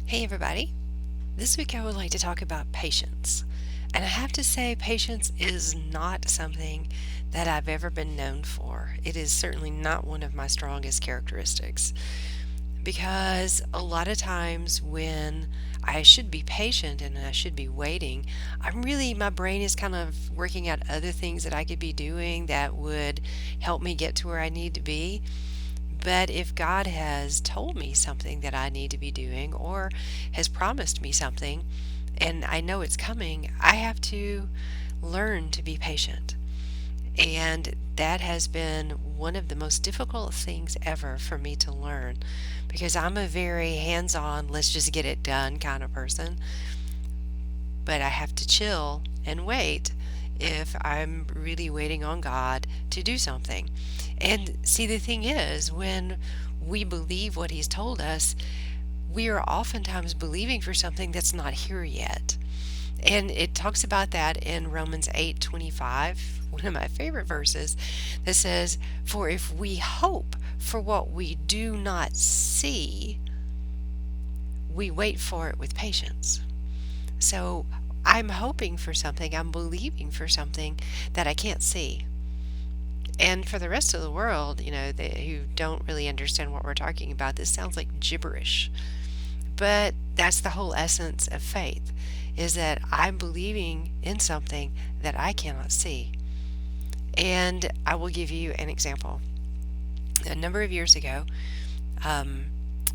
Hey everybody. This week I would like to talk about patience. And I have to say, patience is not something that I've ever been known for. It is certainly not one of my strongest characteristics. Because a lot of times when I should be patient and I should be waiting, my brain is kind of working out other things that I could be doing that would help me get to where I need to be. But if God has told me something that I need to be doing or has promised me something and I know it's coming, I have to learn to be patient. And that has been one of the most difficult things ever for me to learn because I'm a very hands on, let's just get it done kind of person. But I have to chill and wait if I'm really waiting on God to do something. And see, the thing is, when we believe what He's told us, we are oftentimes believing for something that's not here yet. And it talks about that in Romans 8:25, one of my favorite verses, that says, "For if we hope for what we do not see, we wait for it with patience." So I'm hoping for something, I'm believing for something that I can't see. And for the rest of the world, who don't really understand what we're talking about, this sounds like gibberish. But that's the whole essence of faith, is that I'm believing in something that I cannot see. And I will give you an example. A number of years ago, um,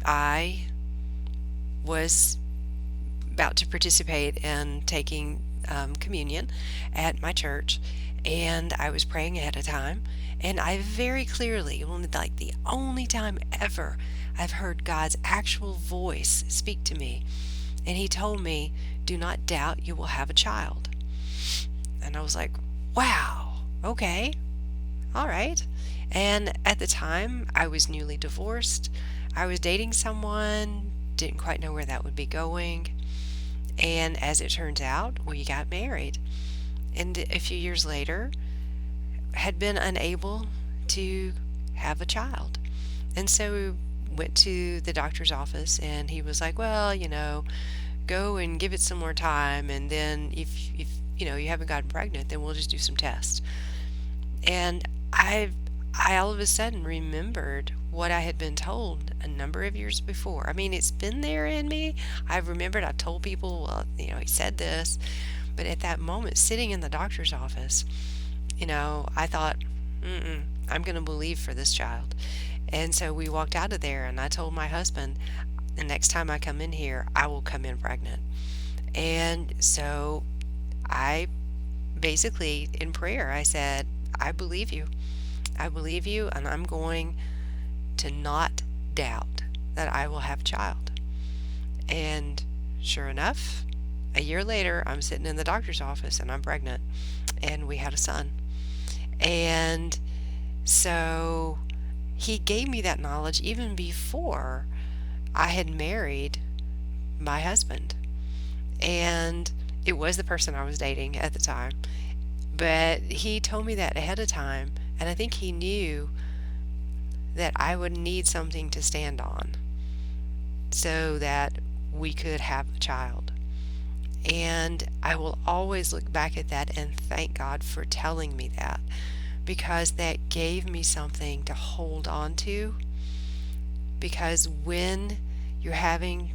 I was about to participate in taking communion at my church, and I was praying ahead of time. And I very clearly, like the only time ever I've heard God's actual voice speak to me, and He told me, "Do not doubt, you will have a child." And I was like, wow, okay, all right. And at the time, I was newly divorced. I was dating someone, didn't quite know where that would be going. And as it turns out, we got married. And a few years later, had been unable to have a child. And so we went to the doctor's office, and he was like, "Well, go and give it some more time, and then if you haven't gotten pregnant, then we'll just do some tests." And I all of a sudden remembered what I had been told a number of years before. I mean, it's been there in me. I've remembered, I've told people, well, he said this. But at that moment, sitting in the doctor's office, I thought, I'm going to believe for this child. And so we walked out of there, and I told my husband, the next time I come in here, I will come in pregnant. And so I basically, in prayer, I said, I believe you. I believe you, and I'm going to not doubt that I will have a child. And sure enough, a year later, I'm sitting in the doctor's office and I'm pregnant, and we had a son. And so He gave me that knowledge even before I had married my husband. And it was the person I was dating at the time. But He told me that ahead of time, and I think He knew that I would need something to stand on so that we could have a child. And I will always look back at that and thank God for telling me that, because that gave me something to hold on to. Because when you're having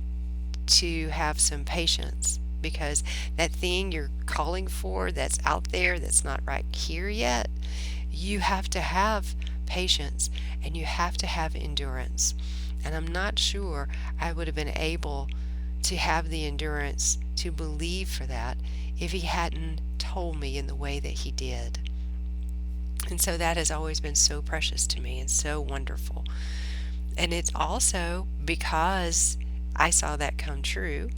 to have some patience, because that thing you're calling for that's out there that's not right here yet, you have to have patience and you have to have endurance. And I'm not sure I would have been able to have the endurance to believe for that if He hadn't told me in the way that He did. And so that has always been so precious to me and so wonderful. And it's also because I saw that come true,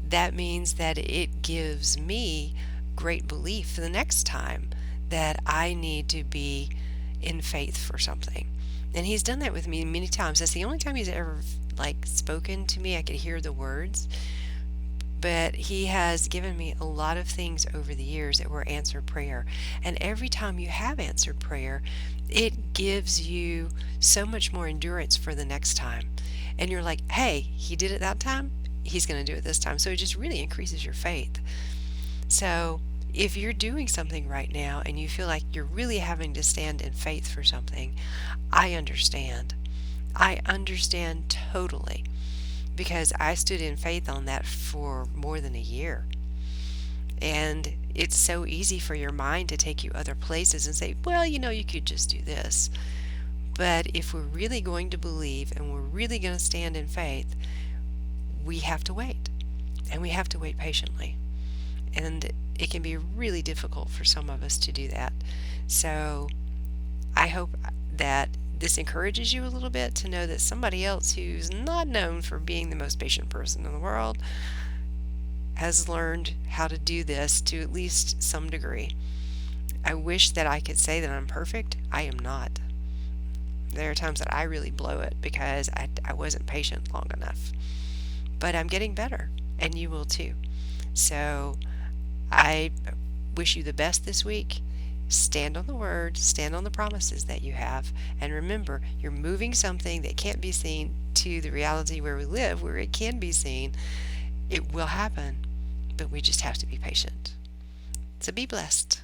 that means that it gives me great belief the next time that I need to be in faith for something. And He's done that with me many times. That's the only time He's ever spoken to me. I could hear the words, but He has given me a lot of things over the years that were answered prayer. And every time you have answered prayer, it gives you so much more endurance for the next time. And you're like, hey, He did it that time. He's going to do it this time. So it just really increases your faith. So if you're doing something right now and you feel like you're really having to stand in faith for something, I understand. I understand totally, because I stood in faith on that for more than a year. And it's so easy for your mind to take you other places and say, well, you could just do this. But if we're really going to believe and we're really going to stand in faith, we have to wait. And we have to wait patiently. And it can be really difficult for some of us to do that. So I hope that this encourages you a little bit to know that somebody else who's not known for being the most patient person in the world has learned how to do this to at least some degree. I wish that I could say that I'm perfect. I am not. There are times that I really blow it because I wasn't patient long enough. But I'm getting better, and you will too. So I wish you the best this week. Stand on the word, stand on the promises that you have, and remember, you're moving something that can't be seen to the reality where we live, where it can be seen. It will happen, but we just have to be patient. So be blessed.